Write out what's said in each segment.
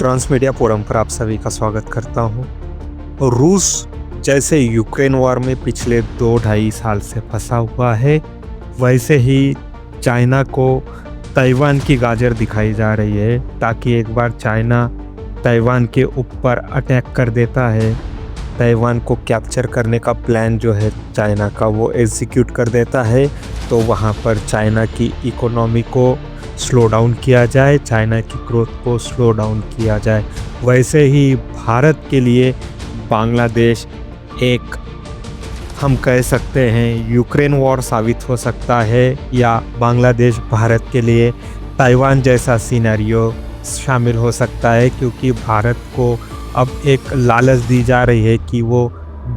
Transmedia forum पर आप सभी का स्वागत करता हूं। रूस जैसे यूक्रेन वॉर में पिछले 2-2.5 साल से फंसा हुआ है, वैसे ही चाइना को ताइवान की गाजर दिखाई जा रही है ताकि एक बार चाइना ताइवान के ऊपर अटैक कर देता है, ताइवान को कैप्चर करने का प्लान जो है चाइना का वो एग्जीक्यूट कर देता है, तो वहाँ पर चाइना की इकोनॉमी को स्लो डाउन किया जाए, चाइना की ग्रोथ को स्लो डाउन किया जाए। वैसे ही भारत के लिए बांग्लादेश एक हम कह सकते हैं यूक्रेन वॉर साबित हो सकता है, या बांग्लादेश भारत के लिए ताइवान जैसा सिनेरियो शामिल हो सकता है, क्योंकि भारत को अब एक लालच दी जा रही है कि वो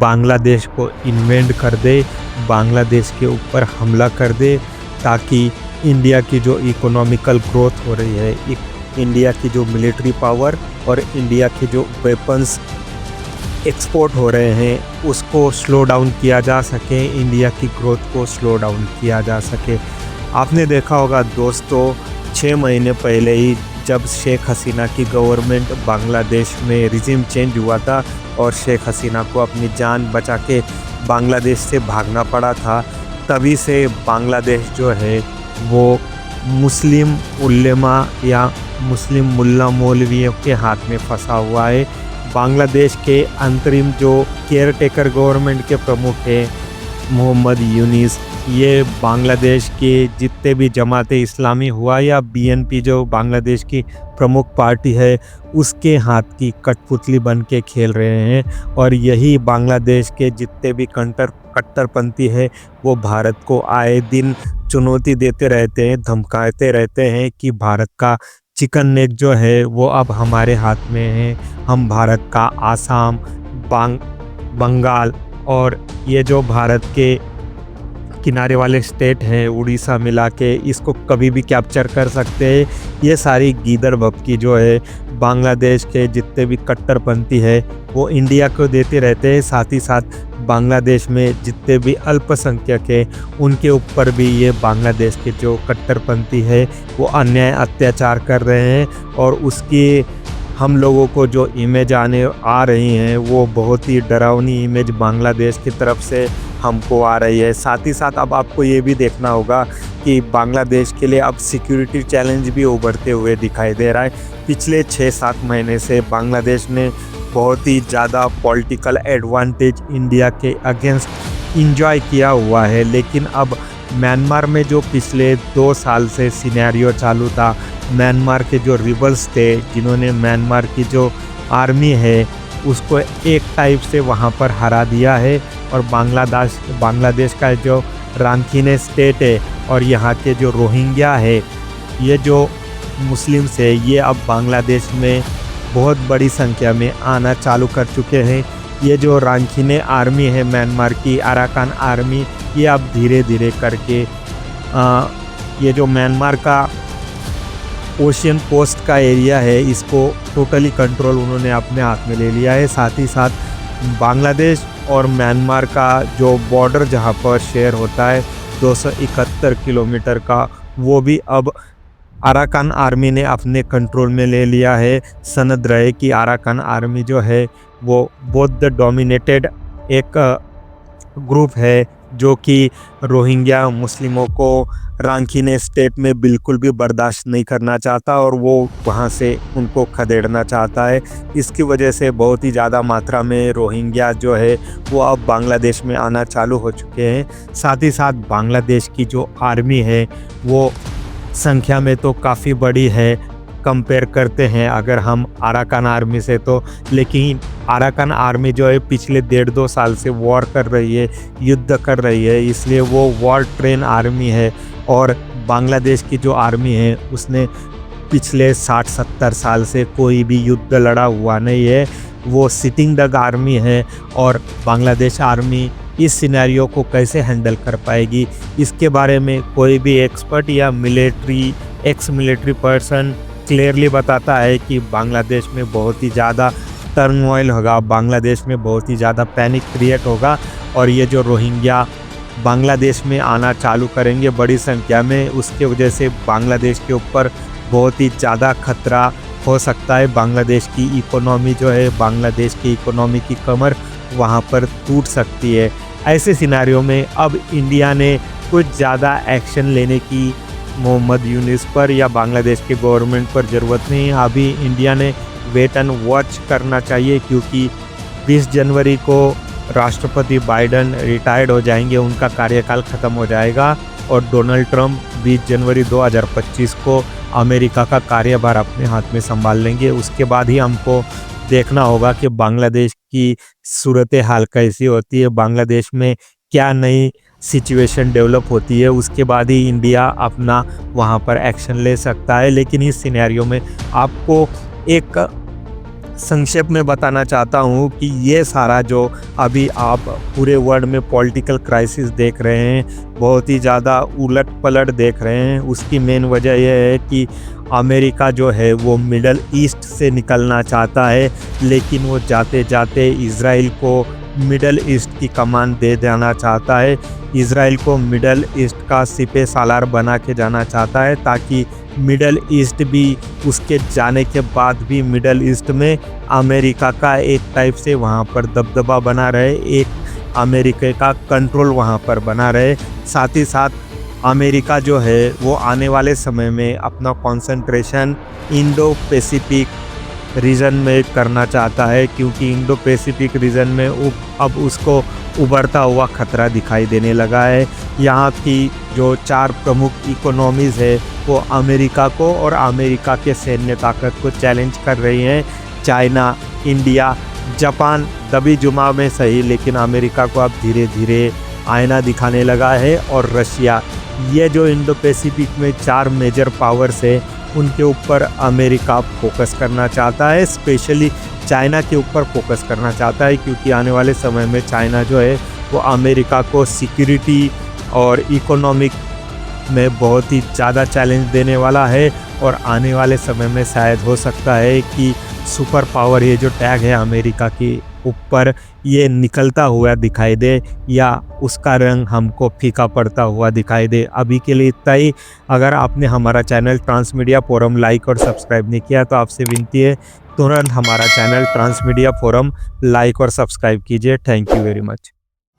बांग्लादेश को इन्वेड कर दे, बांग्लादेश के ऊपर हमला कर दे, ताकि इंडिया की जो इकोनॉमिकल ग्रोथ हो रही है, इंडिया की जो मिलिट्री पावर और इंडिया के जो वेपन्स एक्सपोर्ट हो रहे हैं उसको स्लो डाउन किया जा सके, इंडिया की ग्रोथ को स्लो डाउन किया जा सके। आपने देखा होगा दोस्तों, 6 महीने पहले ही जब शेख हसीना की गवर्नमेंट बांग्लादेश में रिजिम चेंज हुआ था और शेख हसीना को अपनी जान बचा के बांग्लादेश से भागना पड़ा था, तभी से बांग्लादेश जो है वो मुस्लिम उल्लेमा या मुस्लिम मुल्ला मौलवियों के हाथ में फंसा हुआ है। बांग्लादेश के अंतरिम जो केयर टेकर गवर्नमेंट के प्रमुख हैं मोहम्मद यूनिस, ये बांग्लादेश के जितने भी जमाते इस्लामी हुआ या बीएनपी जो बांग्लादेश की प्रमुख पार्टी है उसके हाथ की कठपुतली बन के खेल रहे हैं, और यही बांग्लादेश के जितने भी कट्टरपंथी है वो भारत को आए दिन चुनौती देते रहते हैं, धमकाते रहते हैं कि भारत का चिकन नेक जो है वो अब हमारे हाथ में है, हम भारत का आसाम, बंगाल और ये जो भारत के किनारे वाले स्टेट हैं उड़ीसा मिला के इसको कभी भी कैप्चर कर सकते हैं। ये सारी गीदड़ भपकी जो है बांग्लादेश के जितने भी कट्टरपंथी है वो इंडिया को देते रहते हैं, साथ ही साथ बांग्लादेश में जितने भी अल्पसंख्यक हैं उनके ऊपर भी ये बांग्लादेश के जो कट्टरपंथी है वो अन्याय अत्याचार कर रहे हैं, और उसकी हम लोगों को जो इमेज आ रही हैं वो बहुत ही डरावनी इमेज बांग्लादेश की तरफ से हमको आ रही है। साथ ही साथ अब आपको ये भी देखना होगा कि बांग्लादेश के लिए अब सिक्योरिटी चैलेंज भी उभरते हुए दिखाई दे रहा है। पिछले 6-7 महीने से बांग्लादेश ने बहुत ही ज़्यादा पॉलिटिकल एडवांटेज इंडिया के अगेंस्ट इंजॉय किया हुआ है, लेकिन अब म्यांमार में जो पिछले 2 साल से सिनेरियो चालू था, म्यांमार के जो रिबल्स थे जिन्होंने म्यांमार की जो आर्मी है उसको एक टाइप से वहाँ पर हरा दिया है, और बांग्लादेश का जो राखीने स्टेट है और यहाँ के जो रोहिंग्या है, ये जो मुस्लिम्स है, ये अब बांग्लादेश में बहुत बड़ी संख्या में आना चालू कर चुके हैं। ये जो राखीने आर्मी है म्यांमार की, अराकान आर्मी, ये अब धीरे धीरे करके ये जो म्यांमार का ओशियन कोस्ट का एरिया है इसको टोटली कंट्रोल उन्होंने अपने हाथ में ले लिया है। साथ ही साथ बांग्लादेश और म्यांमार का जो बॉर्डर जहां पर शेयर होता है 271 किलोमीटर का, वो भी अब अराकान आर्मी ने अपने कंट्रोल में ले लिया है। सनद रहे कि अराकान आर्मी जो है वो बौद्ध डोमिनेटेड एक ग्रुप है जो कि रोहिंग्या मुस्लिमों को राखीने स्टेट में बिल्कुल भी बर्दाश्त नहीं करना चाहता, और वो वहाँ से उनको खदेड़ना चाहता है। इसकी वजह से बहुत ही ज़्यादा मात्रा में रोहिंग्या जो है वो अब बांग्लादेश में आना चालू हो चुके हैं। साथ ही साथ बांग्लादेश की जो आर्मी है वो संख्या में तो काफ़ी बड़ी है कंपेयर करते हैं अगर हम अराकान आर्मी से, तो लेकिन अराकान आर्मी जो है पिछले 1.5-2 साल से वॉर कर रही है, युद्ध कर रही है, इसलिए वो वॉर ट्रेन आर्मी है। और बांग्लादेश की जो आर्मी है उसने पिछले 60-70 साल से कोई भी युद्ध लड़ा हुआ नहीं है, वो सिटिंग डग आर्मी है। और बांग्लादेश आर्मी इस सिनेरियो को कैसे हैंडल कर पाएगी, इसके बारे में कोई भी एक्सपर्ट या एक्स मिलिट्री पर्सन क्लियरली बताता है कि बांग्लादेश में बहुत ही ज़्यादा टर्मोइल होगा, बांग्लादेश में बहुत ही ज़्यादा पैनिक क्रिएट होगा, और ये जो रोहिंग्या बांग्लादेश में आना चालू करेंगे बड़ी संख्या में, उसके वजह से बांग्लादेश के ऊपर बहुत ही ज़्यादा खतरा हो सकता है बांग्लादेश की इकोनॉमी जो है, बांग्लादेश की इकोनॉमी की कमर वहाँ पर टूट सकती है। ऐसे सिनारियो में अब इंडिया ने कुछ ज़्यादा एक्शन लेने की मोहम्मद यूनिस पर या बांग्लादेश के गवर्नमेंट पर ज़रूरत नहीं है। अभी इंडिया ने वेट एंड वॉच करना चाहिए, क्योंकि 20 जनवरी को राष्ट्रपति बाइडेन रिटायर्ड हो जाएंगे, उनका कार्यकाल ख़त्म हो जाएगा और डोनाल्ड ट्रंप 20 जनवरी 2025 को अमेरिका का कार्यभार अपने हाथ में संभाल लेंगे। उसके बाद ही हमको देखना होगा कि बांग्लादेश की सूरत हाल कैसी होती है, बांग्लादेश में क्या नई सिचुएशन डेवलप होती है, उसके बाद ही इंडिया अपना वहाँ पर एक्शन ले सकता है। लेकिन इस सिनेरियो में आपको एक संक्षेप में बताना चाहता हूँ कि ये सारा जो अभी आप पूरे वर्ल्ड में पॉलिटिकल क्राइसिस देख रहे हैं, बहुत ही ज़्यादा उलट पलट देख रहे हैं, उसकी मेन वजह यह है कि अमेरिका जो है वो मिडल ईस्ट से निकलना चाहता है, लेकिन वो जाते जाते इज़राइल को मिडल ईस्ट की कमान दे देना चाहता है। इज़राइल को मिडल ईस्ट का सिपह सालार बना के जाना चाहता है, ताकि मिडल ईस्ट भी उसके जाने के बाद भी मिडल ईस्ट में अमेरिका का एक टाइप से वहाँ पर दबदबा बना रहे, एक अमेरिका का कंट्रोल वहाँ पर बना रहे। साथ ही साथ अमेरिका जो है वो आने वाले समय में अपना कंसंट्रेशन इंडो पैसिफिक रीजन में करना चाहता है, क्योंकि इंडो पैसिफिक रीजन में अब उसको उभरता हुआ खतरा दिखाई देने लगा है। यहाँ की जो 4 प्रमुख इकोनॉमीज़ है वो अमेरिका को और अमेरिका के सैन्य ताकत को चैलेंज कर रही हैं। चाइना, इंडिया, जापान दबी जुमा में सही, लेकिन अमेरिका को अब धीरे धीरे आईना दिखाने लगा है। और रशिया, ये जो इंडो पैसिफिक में 4 मेजर पावर्स है उनके ऊपर अमेरिका फोकस करना चाहता है, स्पेशली चाइना के ऊपर फोकस करना चाहता है, क्योंकि आने वाले समय में चाइना जो है वो अमेरिका को सिक्योरिटी और इकोनॉमिक में बहुत ही ज़्यादा चैलेंज देने वाला है। और आने वाले समय में शायद हो सकता है कि सुपर पावर ये जो टैग है अमेरिका के ऊपर ये निकलता हुआ दिखाई दे, या उसका रंग हमको फीका पड़ता हुआ दिखाई दे। अभी के लिए इतना ही। अगर आपने हमारा चैनल ट्रांसमीडिया फोरम लाइक और सब्सक्राइब नहीं किया तो आपसे विनती है तुरंत हमारा चैनल ट्रांसमीडिया फोरम लाइक और सब्सक्राइब कीजिए। Thank you very much.